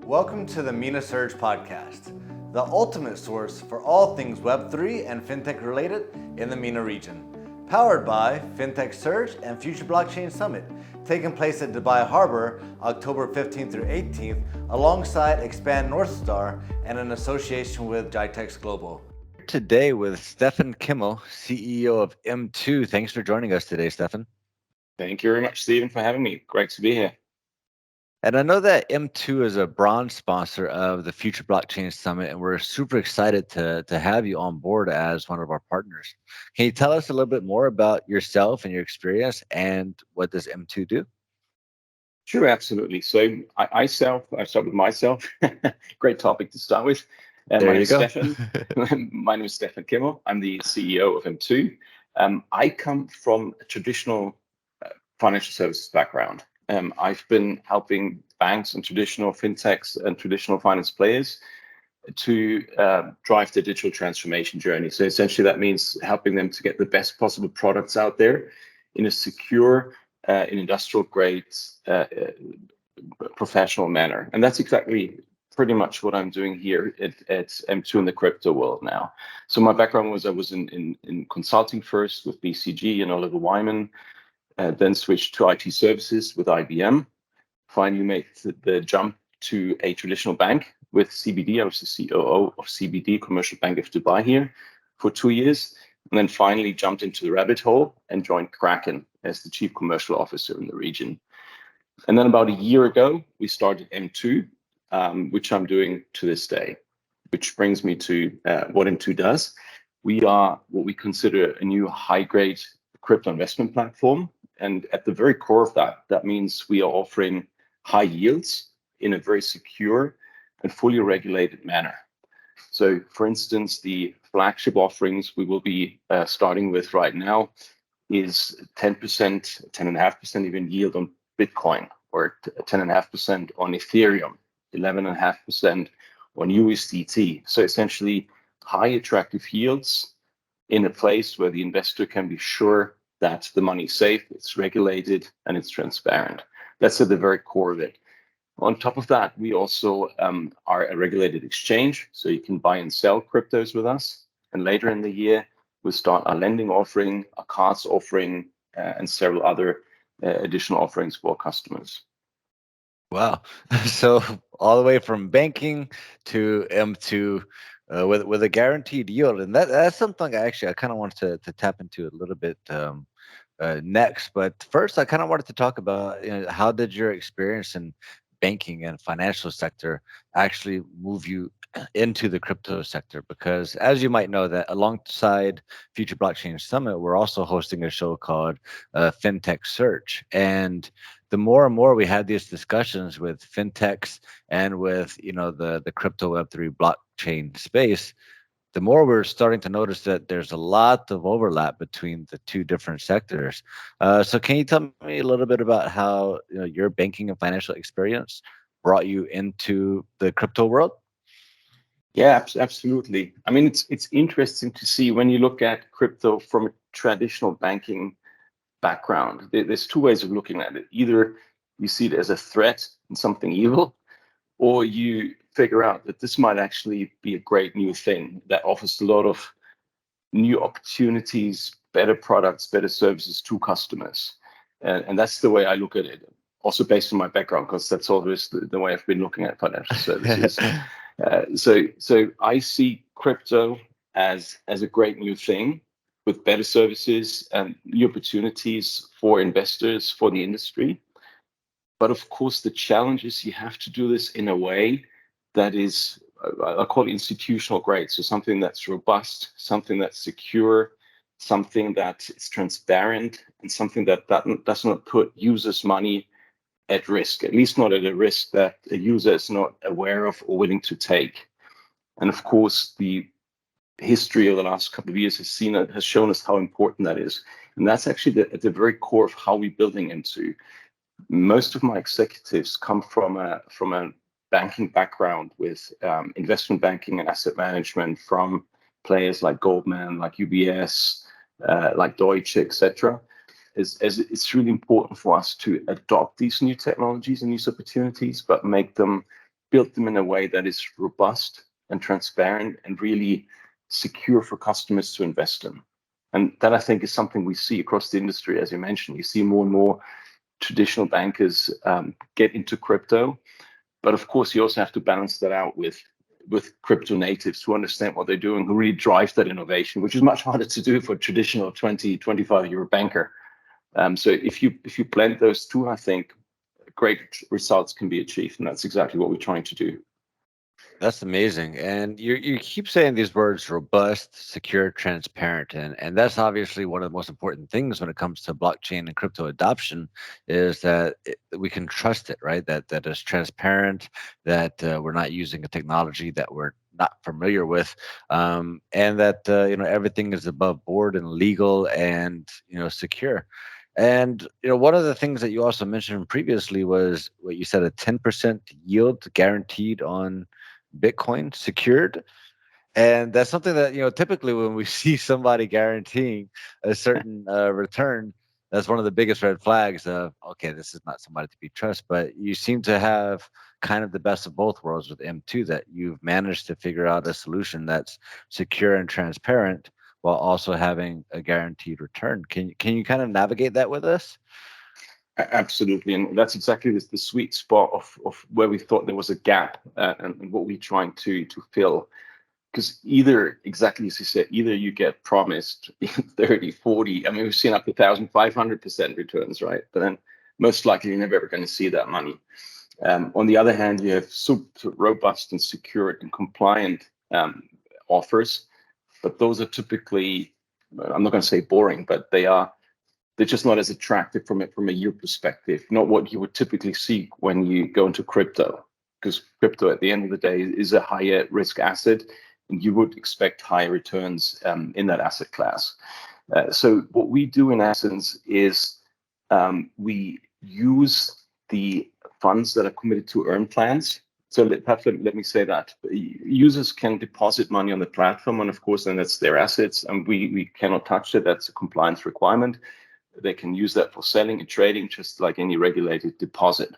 Welcome to the MENA Surge podcast, the ultimate source for all things Web3 and FinTech related in the MENA region. Powered by FinTech Surge and Future Blockchain Summit, taking place at Dubai Harbour, October 15th through 18th, alongside Expand North Star and in association with Jitex Global. Today with Stefan Kimmel, CEO of M2. Thanks for joining us today, Stefan. Thank you very much, Stephen, for having me. Great to be here. And I know that M2 is a bronze sponsor of the Future Blockchain Summit, and we're super excited to have you on board as one of our partners. Can you tell us a little bit more about yourself and your experience, and what does M2 do? Sure, absolutely. So I start with myself. Great topic to start with. There you go. My name is Stefan Kimmel. I'm the CEO of M2. I come from a traditional financial services background. I've been helping banks and traditional fintechs and traditional finance players to drive their digital transformation journey. So essentially that means helping them to get the best possible products out there in a secure, in industrial grade, professional manner. And that's exactly pretty much what I'm doing here at M2 in the crypto world now. So my background was I was in consulting first with BCG and Oliver Wyman. Then switched to IT services with IBM. Finally made the jump to a traditional bank with CBD. I was the COO of CBD, Commercial Bank of Dubai here for 2 years. And then finally jumped into the rabbit hole and joined Kraken as the Chief Commercial Officer in the region. And then about a year ago, we started M2, which I'm doing to this day, which brings me to what M2 does. We are what we consider a new high-grade crypto investment platform. And at the very core of that means we are offering high yields in a very secure and fully regulated manner. So, for instance, the flagship offerings we will be starting with right now is 10%, 10.5% even yield on Bitcoin, or 10.5% on Ethereum, 11.5% on USDT. So essentially high attractive yields in a place where the investor can be sure that the money is safe, it's regulated, and it's transparent. That's at the very core of it. On top of that, we also are a regulated exchange, so you can buy and sell cryptos with us. And later in the year, we'll start our lending offering, our cards offering, and several other additional offerings for our customers. Wow. So all the way from banking to M2 with a guaranteed yield. And that's something I kind of wanted to tap into a little bit next. But first, I kind of wanted to talk about, how did your experience in banking and financial sector actually move you into the crypto sector? Because as you might know, that alongside Future Blockchain Summit, we're also hosting a show called FinTech Search. And the more and more we had these discussions with fintechs and with the crypto Web3 blockchain space, the more we're starting to notice that there's a lot of overlap between the two different sectors. So can you tell me a little bit about how your banking and financial experience brought you into the crypto world? Yeah, absolutely. I mean, it's interesting to see when you look at crypto from a traditional banking background. There's two ways of looking at it. Either you see it as a threat and something evil, or you figure out that this might actually be a great new thing that offers a lot of new opportunities, better products, better services to customers. And that's the way I look at it. Also based on my background, because that's always the way I've been looking at financial services. So I see crypto as a great new thing with better services and new opportunities for investors, for the industry. But of course, the challenge is you have to do this in a way that is, I call it institutional grade. So something that's robust, something that's secure, something that is transparent, and something that does not put users' money at risk, at least not at a risk that a user is not aware of or willing to take. And of course, the history of the last couple of years has shown us how important that is. And that's actually at the very core of how we're building into. Most of my executives come from a banking background with investment banking and asset management from players like Goldman, like UBS, like Deutsche, etc. As it's really important for us to adopt these new technologies and these opportunities, but make them built them in a way that is robust and transparent and really secure for customers to invest in. And that, I think, is something we see across the industry. As you mentioned, you see more and more traditional bankers get into crypto. But of course, you also have to balance that out with crypto natives who understand what they're doing, who really drive that innovation, which is much harder to do for a traditional 20, 25-year banker. So if you blend those two, I think great results can be achieved, and that's exactly what we're trying to do. That's amazing. And you keep saying these words: robust, secure, transparent. And that's obviously one of the most important things when it comes to blockchain and crypto adoption, is that we can trust it, right? That is transparent, that we're not using a technology that we're not familiar with, and that everything is above board and legal and secure. And one of the things that you also mentioned previously was what you said: a 10% yield guaranteed on Bitcoin secured. And that's something that, typically when we see somebody guaranteeing a certain return, that's one of the biggest red flags of, okay, this is not somebody to be trust. But you seem to have kind of the best of both worlds with M2, that you've managed to figure out a solution that's secure and transparent while also having a guaranteed return. Can you kind of navigate that with us? Absolutely, and that's exactly the sweet spot of where we thought there was a gap, and what we're trying to fill. Because either, exactly as you said, either you get promised 30, 40, I mean, we've seen up to 1,500% returns, right? But then most likely you're never ever going to see that money. On the other hand, you have super robust and secure and compliant offers, but those are typically, I'm not going to say boring, but they're just not as attractive from a yield perspective, not what you would typically see when you go into crypto, because crypto at the end of the day is a higher risk asset, and you would expect higher returns in that asset class. So what we do in essence is we use the funds that are committed to earn plans. So let me say that users can deposit money on the platform, and of course, then that's their assets, and we cannot touch it. That's a compliance requirement. They can use that for selling and trading, just like any regulated deposit.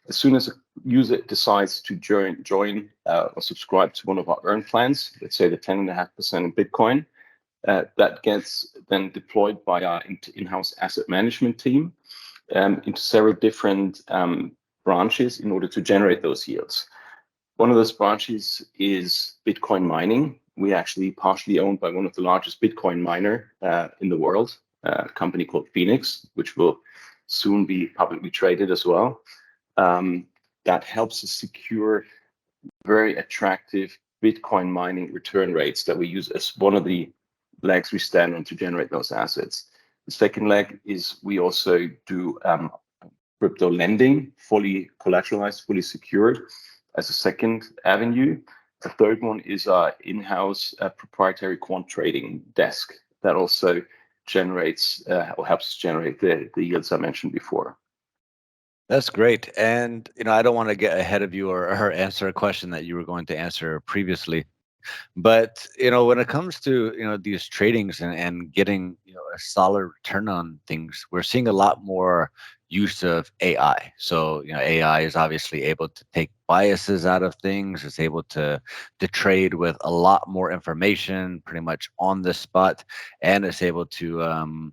As soon as a user decides to join or subscribe to one of our earn plans, let's say the 10.5% in Bitcoin, that gets then deployed by our in-house asset management team into several different branches in order to generate those yields. One of those branches is Bitcoin mining. We actually partially owned by one of the largest Bitcoin miner in the world, a company called Phoenix, which will soon be publicly traded as well. That helps us secure very attractive Bitcoin mining return rates that we use as one of the legs we stand on to generate those assets. The second leg is we also do crypto lending, fully collateralized, fully secured, as a second avenue. The third one is our in-house proprietary quant trading desk that also generates or helps generate the yields I mentioned before. That's great. And, I don't want to get ahead of you or answer a question that you were going to answer previously. But, when it comes to, these tradings and getting, a solid return on things, we're seeing a lot more use of AI. So, AI is obviously able to take biases out of things. It's able to trade with a lot more information, pretty much on the spot, and it's able to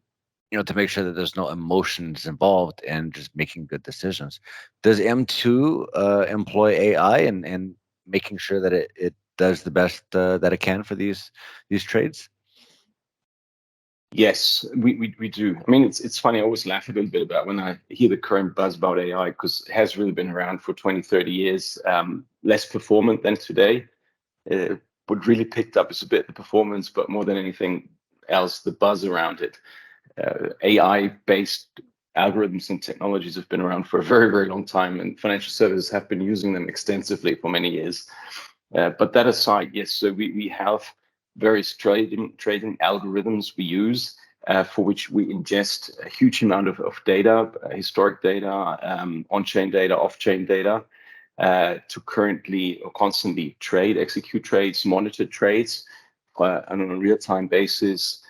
to make sure that there's no emotions involved and just making good decisions. Does M2 employ AI and making sure that it does the best that it can for these trades? Yes, we do. I mean, it's funny. I always laugh a little bit about when I hear the current buzz about AI, because it has really been around for 20, 30 years, less performant than today. What really picked up is a bit the performance, but more than anything else, the buzz around it. AI-based algorithms and technologies have been around for a very, very long time, and financial services have been using them extensively for many years. But that aside, yes, so we have various trading algorithms we use for which we ingest a huge amount of data, historic data, on-chain data, off-chain data, to currently or constantly execute trades, monitor trades on a real-time basis,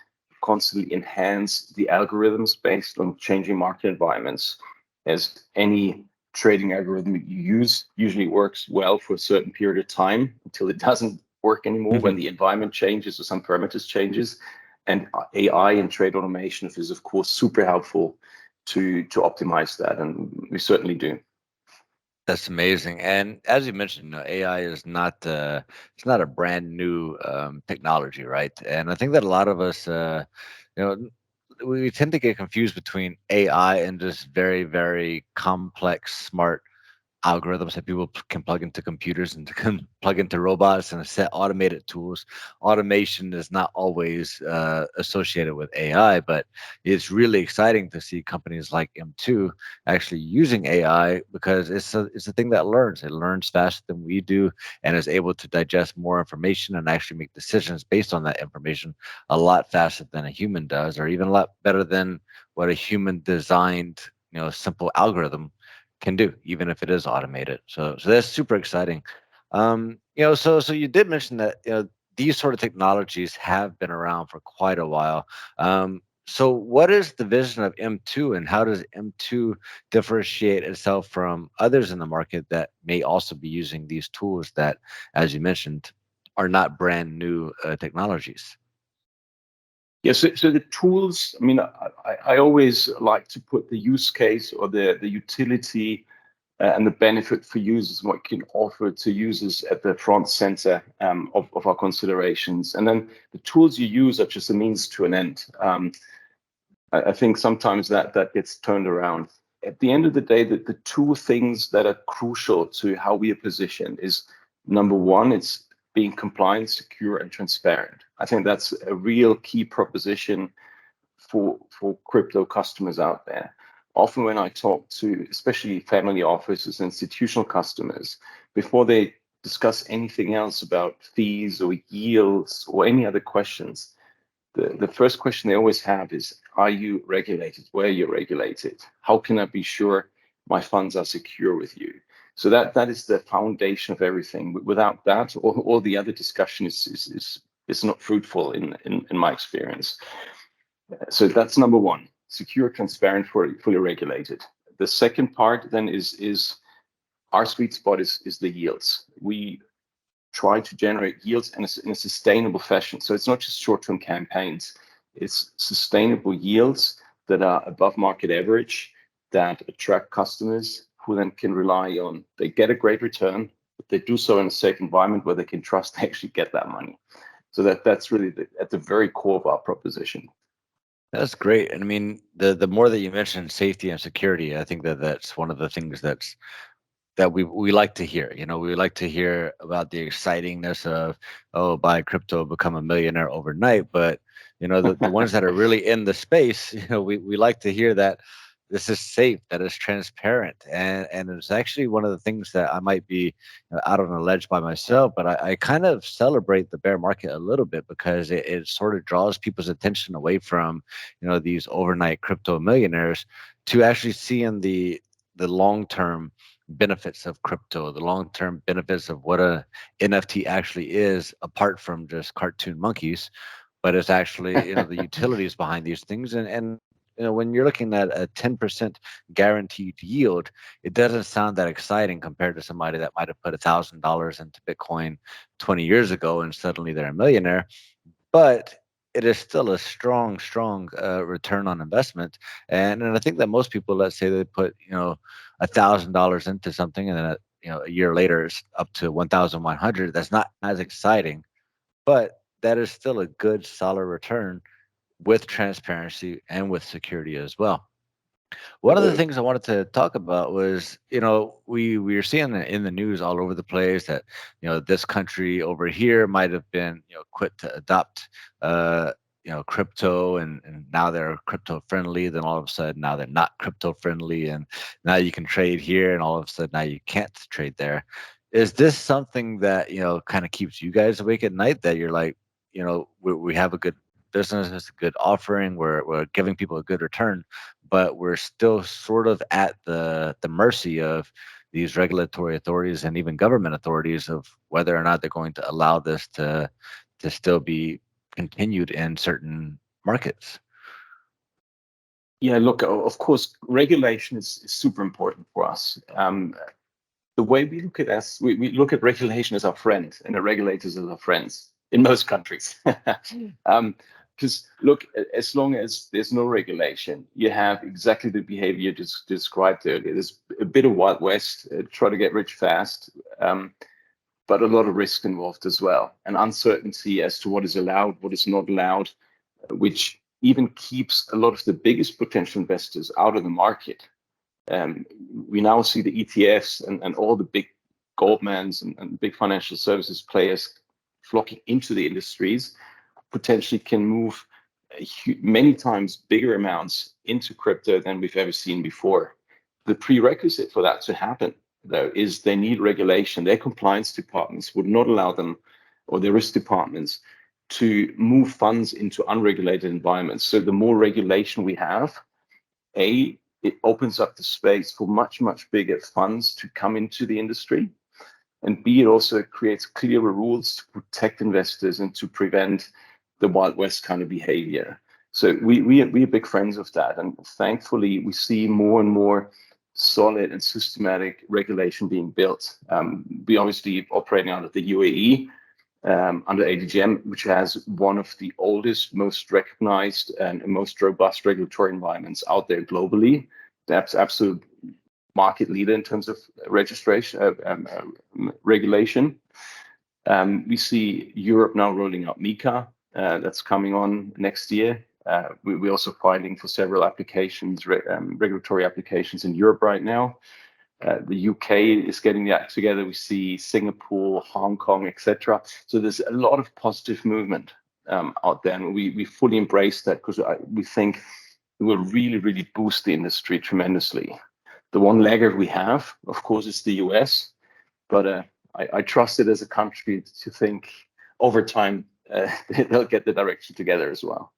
constantly enhance the algorithms based on changing market environments. As any trading algorithm you use usually works well for a certain period of time until it doesn't work anymore when the environment changes or some parameters changes. And AI and trade automation is of course super helpful to optimize that, and we certainly do. That's amazing. And as you mentioned, AI is not it's not a brand new technology, right? And I think that a lot of us, you know, we tend to get confused between AI and just very, very complex, smart algorithms that people can plug into computers and can plug into robots and set automated tools. Automation is not always associated with AI, but it's really exciting to see companies like M2 actually using AI because it's a thing that learns. It learns faster than we do and is able to digest more information and actually make decisions based on that information a lot faster than a human does, or even a lot better than what a human designed, simple algorithm can do, even if it is automated. So that's super exciting. So you did mention that these sort of technologies have been around for quite a while. So what is the vision of M2, and how does M2 differentiate itself from others in the market that may also be using these tools that, as you mentioned, are not brand new technologies? Yeah, so the tools, I mean, I always like to put the use case or the utility and the benefit for users, what it can offer to users at the front center of our considerations. And then the tools you use are just a means to an end. I think sometimes that gets turned around. At the end of the day, the two things that are crucial to how we are positioned is number one, it's being compliant, secure, and transparent. I think that's a real key proposition for crypto customers out there. Often when I talk to especially family offices, institutional customers, before they discuss anything else about fees or yields or any other questions, the first question they always have is, are you regulated? Where are you regulated? How can I be sure my funds are secure with you? So that is the foundation of everything. Without that, all the other discussion is not fruitful in my experience. So that's number one: secure, transparent, fully regulated. The second part then is our sweet spot is the yields. We try to generate yields in a sustainable fashion. So it's not just short-term campaigns; it's sustainable yields that are above market average, that attract customers who then can rely on. They get a great return, but they do so in a safe environment where they can trust they actually get that money. So that's really at the very core of our proposition. That's great. And I mean, the more that you mention safety and security, I think that that's one of the things that we like to hear. We like to hear about the excitingness of, oh, buy crypto, become a millionaire overnight. But the ones that are really in the space, we like to hear that this is safe, that is transparent, and it's actually one of the things that I might be out on a ledge by myself, but I kind of celebrate the bear market a little bit because it sort of draws people's attention away from these overnight crypto millionaires to actually seeing the long term benefits of crypto, the long term benefits of what a NFT actually is, apart from just cartoon monkeys, but it's actually the utilities behind these things. And when you're looking at a 10% guaranteed yield, it doesn't sound that exciting compared to somebody that might have put $1,000 into Bitcoin 20 years ago and suddenly they're a millionaire. But it is still a strong return on investment. And I think that most people, let's say they put $1,000 into something, and then a year later it's up to 1,100. That's not as exciting, but that is still a good solid return with transparency and with security as well. One of the things I wanted to talk about was, we are seeing in the news all over the place that, this country over here might have been, quit to adopt, crypto, and now they're crypto friendly. Then all of a sudden now they're not crypto friendly, and now you can trade here, and all of a sudden now you can't trade there. Is this something that kind of keeps you guys awake at night? That you're like, we have a good business, it's a good offering, we're giving people a good return, but we're still sort of at the mercy of these regulatory authorities and even government authorities of whether or not they're going to allow this to still be continued in certain markets. Yeah, look, of course, regulation is super important for us. The way we look at we look at regulation as our friend and the regulators as our friends in most countries. Because look, as long as there's no regulation, you have exactly the behavior described earlier. There's a bit of Wild West, try to get rich fast, but a lot of risk involved as well, and uncertainty as to what is allowed, what is not allowed, which even keeps a lot of the biggest potential investors out of the market. We now see the ETFs and all the big Goldmans and big financial services players flocking into the industries, potentially can move many times bigger amounts into crypto than we've ever seen before. The prerequisite for that to happen, though, is they need regulation. Their compliance departments would not allow them, or their risk departments, to move funds into unregulated environments. So the more regulation we have, it opens up the space for much, much bigger funds to come into the industry. And B, it also creates clearer rules to protect investors and to prevent the Wild West kind of behavior. So we're big friends of that. And thankfully, we see more and more solid and systematic regulation being built. We obviously operating out of the UAE, under ADGM, which has one of the oldest, most recognized, and most robust regulatory environments out there globally. That's absolute market leader in terms of registration, regulation. We see Europe now rolling out MiCA. That's coming on next year. We're also filing for several applications, regulatory applications in Europe right now. The UK is getting the act together. We see Singapore, Hong Kong, etc. So there's a lot of positive movement out there, and we fully embrace that because we think it will really, really boost the industry tremendously. The one laggard we have, of course, is the US, but I trust it as a country to think over time they'll get the direction together as well.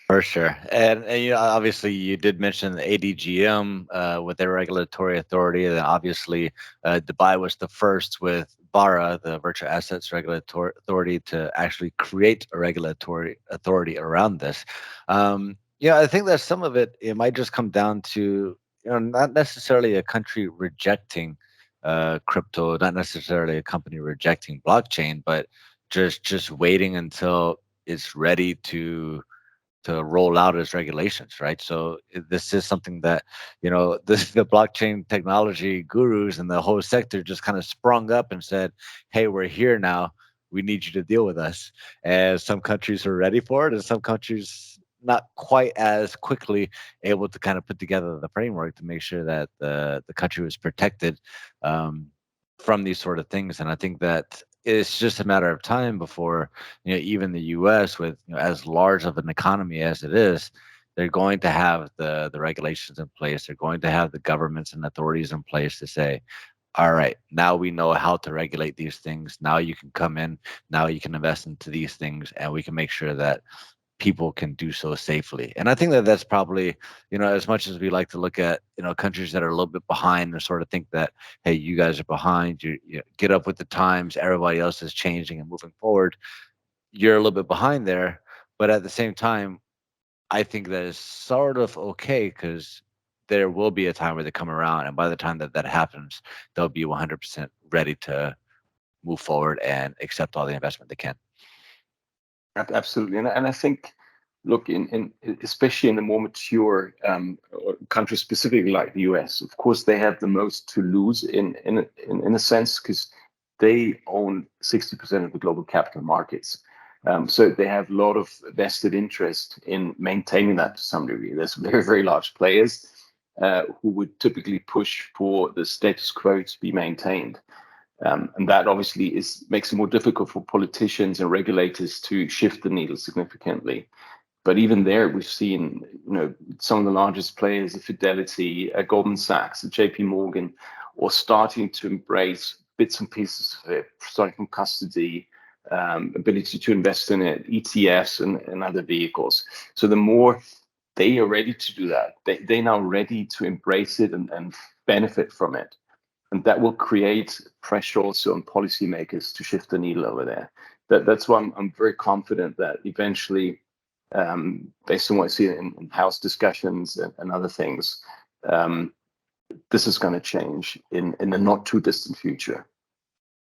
For sure. And you know, obviously you did mention the ADGM with their regulatory authority. And obviously Dubai was the first with BARA, the Virtual Assets Regulatory Authority, to actually create a regulatory authority around this. Yeah, I think that some of it might just come down to, you know, not necessarily a country rejecting crypto, not necessarily a company rejecting blockchain, but just waiting until it's ready to roll out as regulations, right? So this is something that, you know, this the blockchain technology gurus and the whole sector just kind of sprung up and said, "Hey, we're here now. We need you to deal with us." And some countries are ready for it, and some countries not quite as quickly able to kind of put together the framework to make sure that the country was protected um, from these sort of things. And I think that it's just a matter of time before, you know, even the U.S. with, you know, as large of an economy as it is, they're going to have the regulations in place. They're going to have the governments and authorities in place to say, all right, now we know how to regulate these things. Now you can come in. Now you can invest into these things, and we can make sure that people can do so safely. And I think that that's probably, you know, as much as we like to look at, you know, countries that are a little bit behind and sort of think that, hey, you guys are behind, you get up with the times, everybody else is changing and moving forward. You're a little bit behind there, but at the same time, I think that is sort of okay because there will be a time where they come around, and by the time that that happens, they'll be 100% ready to move forward and accept all the investment they can. Absolutely, and I think, look, in especially in the more mature countries, specifically like the US, of course, they have the most to lose in a sense because they own 60% of the global capital markets. So they have a lot of vested interest in maintaining that to some degree. There's very, very large players who would typically push for the status quo to be maintained. And that obviously makes it more difficult for politicians and regulators to shift the needle significantly. But even there, we've seen, you know, some of the largest players, Fidelity, Goldman Sachs, JP Morgan, or starting to embrace bits and pieces of it, starting from custody, ability to invest in it, ETFs and other vehicles. So the more they are ready to do that, they're now ready to embrace it and benefit from it. And that will create pressure also on policymakers to shift the needle over there. That's why I'm very confident that eventually based on what I see in house discussions and other things, this is going to change in the not too distant future.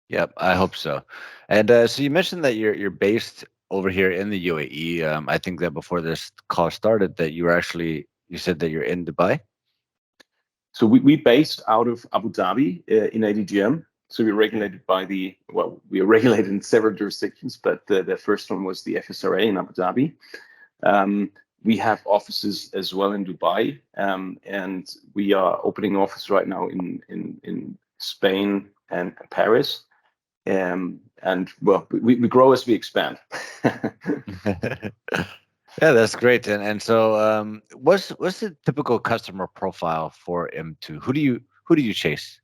Yep, I hope so. And so you mentioned that you're based over here in the UAE. I think that before this call started, that you said that you're in Dubai. So we based out of Abu Dhabi in ADGM. So we're regulated we are regulated in several jurisdictions, but the first one was the FSRA in Abu Dhabi. We have offices as well in Dubai, and we are opening an office right now in Spain and Paris. And well, we grow as we expand. Yeah, that's great. And so, what's the typical customer profile for M2? Who do you chase?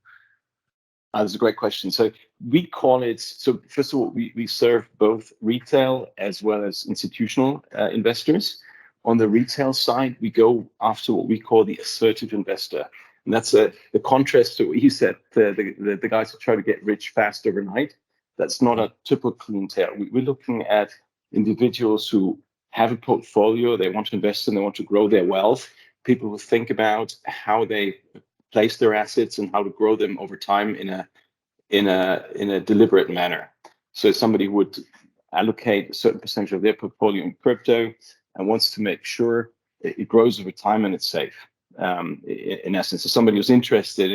That's a great question. So we call it, so first of all, we serve both retail as well as institutional investors. On the retail side, we go after what we call the assertive investor. And that's the contrast to what you said, the guys who try to get rich fast overnight. That's not a typical clientele. We're looking at individuals who have a portfolio, they want to invest and they want to grow their wealth. People who think about how they place their assets and how to grow them over time in a deliberate manner. So somebody would allocate a certain percentage of their portfolio in crypto and wants to make sure it grows over time and it's safe. In essence, so somebody who's interested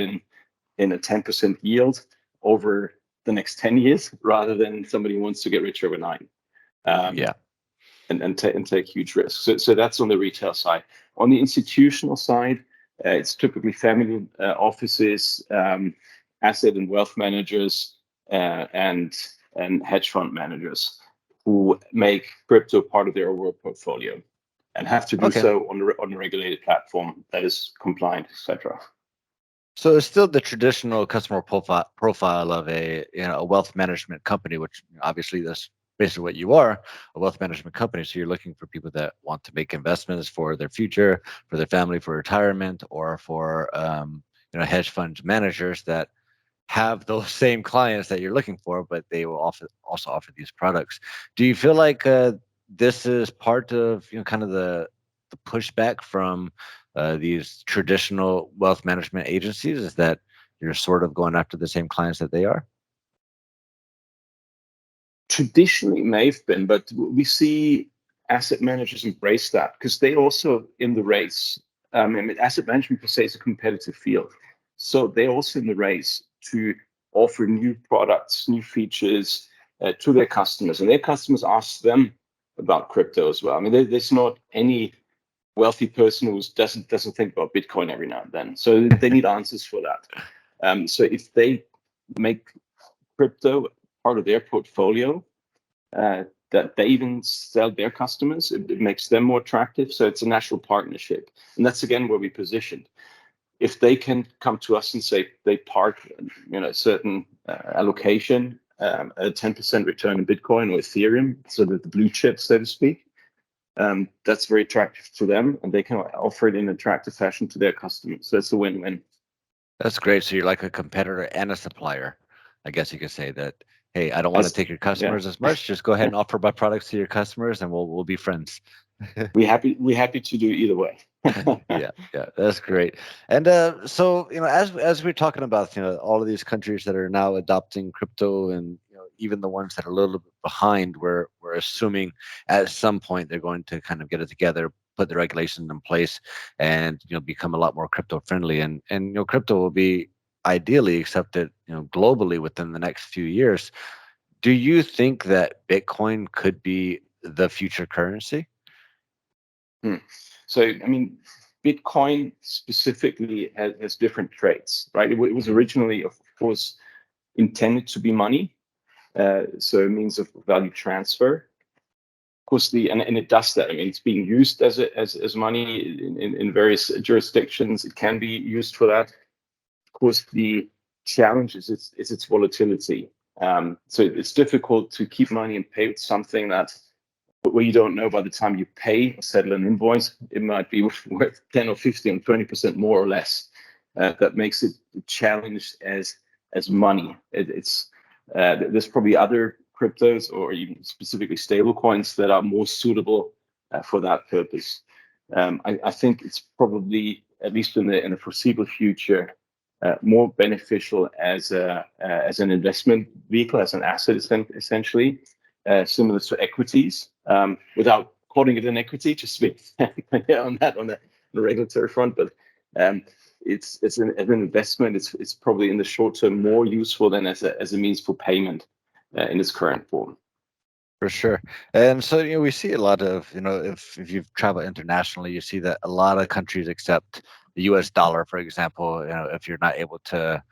in a 10% yield over the next 10 years, rather than somebody who wants to get rich overnight. Yeah. And take huge risks. So that's on the retail side. On the institutional side, it's typically family offices, asset and wealth managers, and hedge fund managers who make crypto part of their overall portfolio and have to do Okay. so on a regulated platform that is compliant, etc. So it's still the traditional customer profile of a wealth management company, which obviously that's basically what you are, a wealth management company. So you're looking for people that want to make investments for their future, for their family, for retirement, or for hedge fund managers that have those same clients that you're looking for, but they will also offer these products. Do you feel like this is part of kind of the pushback from these traditional wealth management agencies? Is that you're sort of going after the same clients that they are? Traditionally may have been, but we see asset managers embrace that because they also in the race. I mean, asset management per se is a competitive field, so they're also in the race to offer new products, new features to their customers, and their customers ask them about crypto as well. I mean, there's not any wealthy person who doesn't think about Bitcoin every now and then, so they need answers for that. So if they make crypto part of their portfolio that they even sell their customers, it makes them more attractive. So it's a natural partnership. And that's again where we positioned. If they can come to us and say they park a certain allocation, a 10% return in Bitcoin or Ethereum, so that the blue chips, so to speak, that's very attractive to them, and they can offer it in an attractive fashion to their customers. So it's a win-win. That's great. So you're like a competitor and a supplier. I guess you could say that. Hey, I don't want to take your Yeah. customers as much. Just go ahead and offer my products to your customers, and we'll be friends. We're happy to do either way. Yeah, that's great. And so as we're talking about all of these countries that are now adopting crypto, and even the ones that are a little bit behind, we're assuming at some point they're going to kind of get it together, put the regulations in place, and become a lot more crypto friendly, and crypto will be ideally accepted globally within the next few years. Do you think that Bitcoin could be the future currency? Hmm. So, I mean, Bitcoin specifically has different traits, right? It was originally, of course, intended to be money, so a means of value transfer. Of course, and it does that. I mean, it's being used as money in various jurisdictions. It can be used for that. Of course, the challenge is its volatility. So it's difficult to keep money and pay with something that where you don't know by the time you pay or settle an invoice, it might be worth 10 or 15 or 20% more or less. That makes it challenged as money. There's probably other cryptos or even specifically stable coins that are more suitable for that purpose. I think it's probably, at least in the foreseeable future, more beneficial as an investment vehicle, as an asset, essentially, similar to equities, without calling it an equity, just to be clear on that on the regulatory front. But it's an investment. It's probably in the short term more useful than as a means for payment in its current form. For sure. And so, we see a lot of, if you've traveled internationally, you see that a lot of countries accept the US dollar, for example, if you're not able to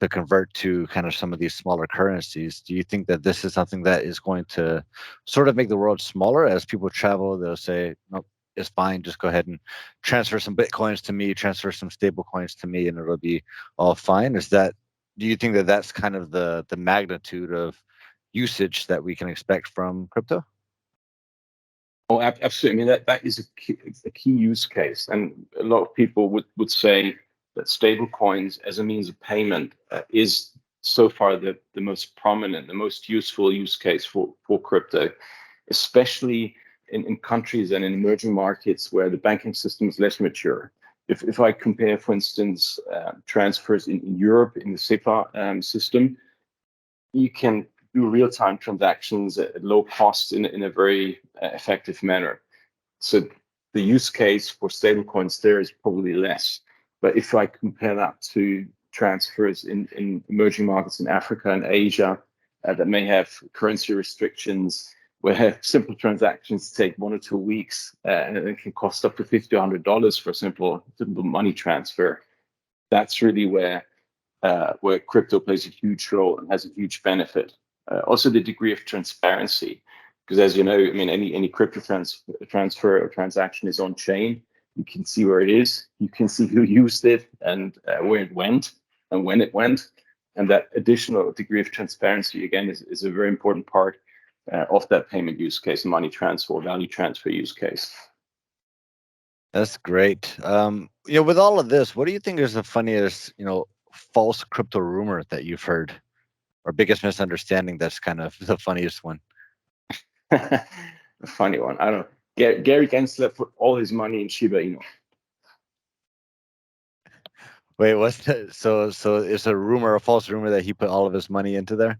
convert to kind of some of these smaller currencies. Do you think that this is something that is going to sort of make the world smaller as people travel? They'll say, no, it's fine. Just go ahead and transfer some Bitcoins to me, transfer some stable coins to me, and it'll be all fine. Do you think that that's kind of the magnitude of usage that we can expect from crypto? Oh, absolutely. I mean, that is a key use case. And a lot of people would say that stable coins as a means of payment is so far the most prominent, the most useful use case for crypto, especially in countries and in emerging markets where the banking system is less mature. If I compare, for instance, transfers in Europe in the SEPA system, you can do real-time transactions at low cost in a very effective manner. So the use case for stablecoins there is probably less. But if I compare that to transfers in emerging markets in Africa and Asia that may have currency restrictions, where simple transactions take 1 or 2 weeks, and it can cost up to $50 or $100 for a simple money transfer, that's really where crypto plays a huge role and has a huge benefit. Also, the degree of transparency, because as you know, I mean, any crypto transfer or transaction is on chain. You can see where it is, you can see who used it, and where it went, and when it went. And that additional degree of transparency, again, is a very important part of that payment use case, money transfer, value transfer use case. That's great. With all of this, what do you think is the funniest, false crypto rumor that you've heard, or biggest misunderstanding that's kind of the funniest one? A funny one. I don't know. Gary Gensler put all his money in Shiba Inu. Wait, what's that? So it's a false rumor that he put all of his money into there?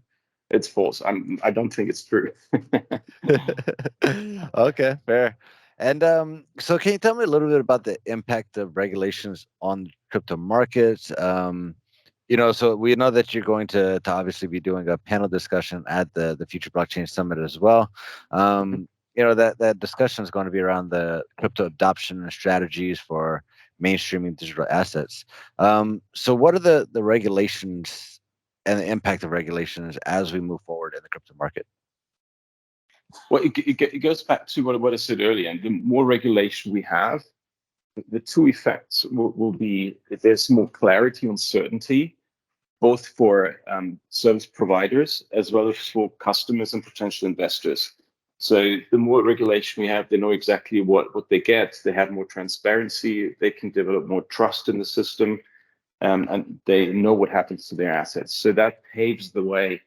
It's false. I don't think it's true. Okay, fair. And so can you tell me a little bit about the impact of regulations on crypto markets? So we know that you're going to obviously be doing a panel discussion at the Future Blockchain Summit as well. That discussion is going to be around the crypto adoption and strategies for mainstreaming digital assets. So what are the regulations and the impact of regulations as we move forward in the crypto market? Well, it goes back to what I said earlier. And the more regulation we have, the two effects will be if there's more clarity and certainty, both for service providers as well as for customers and potential investors. So the more regulation we have, they know exactly what they get. They have more transparency. They can develop more trust in the system, and they know what happens to their assets. So that paves the way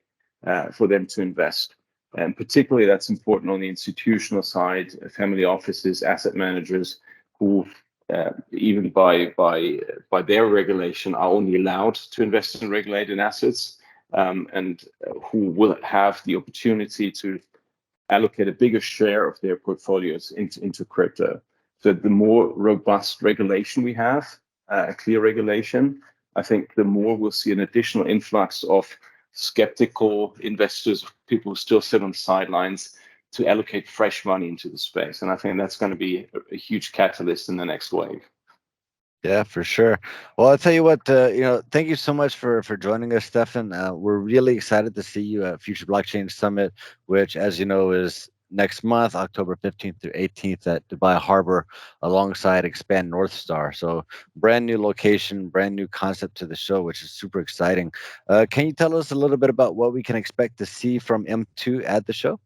for them to invest. And particularly that's important on the institutional side, family offices, asset managers who even by their regulation are only allowed to invest in regulated assets, and who will have the opportunity to allocate a bigger share of their portfolios into crypto. So the more robust regulation we have, clear regulation, I think the more we'll see an additional influx of skeptical investors, people who still sit on the sidelines, to allocate fresh money into the space. And I think that's going to be a huge catalyst in the next wave. Yeah, for sure. Well, I'll tell you what, thank you so much for joining us, Stefan. We're really excited to see you at Future Blockchain Summit, which, as you know, is next month, October 15th through 18th at Dubai Harbour, alongside Expand North Star. So brand new location, brand new concept to the show, which is super exciting. Can you tell us a little bit about what we can expect to see from M2 at the show?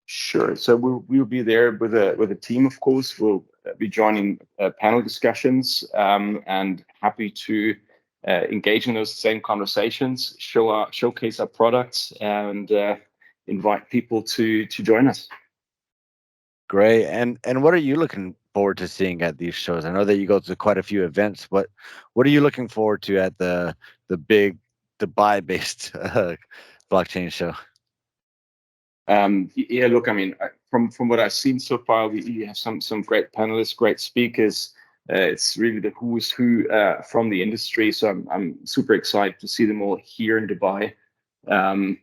Sure. So we'll be there with a team, of course. We'll be joining panel discussions, and happy to engage in those same conversations, showcase our products, and invite people to join us. Great. And what are you looking forward to seeing at these shows? I know that you go to quite a few events, but what are you looking forward to at the big Dubai-based blockchain show? Yeah, look, I mean, from what I've seen so far, we have some great panelists, great speakers. It's really the who's who from the industry. So I'm super excited to see them all here in Dubai. Um,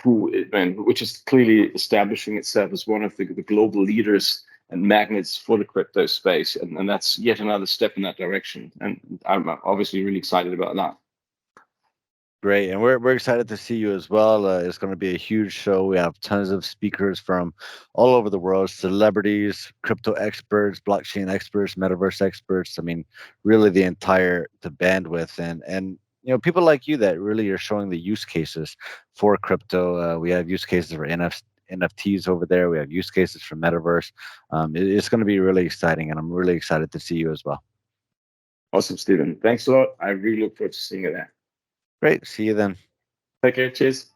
which is clearly establishing itself as one of the global leaders and magnets for the crypto space, and that's yet another step in that direction. And I'm obviously really excited about that. Great, and we're excited to see you as well. It's going to be a huge show. We have tons of speakers from all over the world, celebrities, crypto experts, blockchain experts, metaverse experts. I mean, really the bandwidth, and people like you that really are showing the use cases for crypto. We have use cases for NFTs over there. We have use cases for metaverse. It's going to be really exciting, and I'm really excited to see you as well. Awesome, Stephen. Thanks a lot. I really look forward to seeing you there. Great, see you then. Take care. Cheers.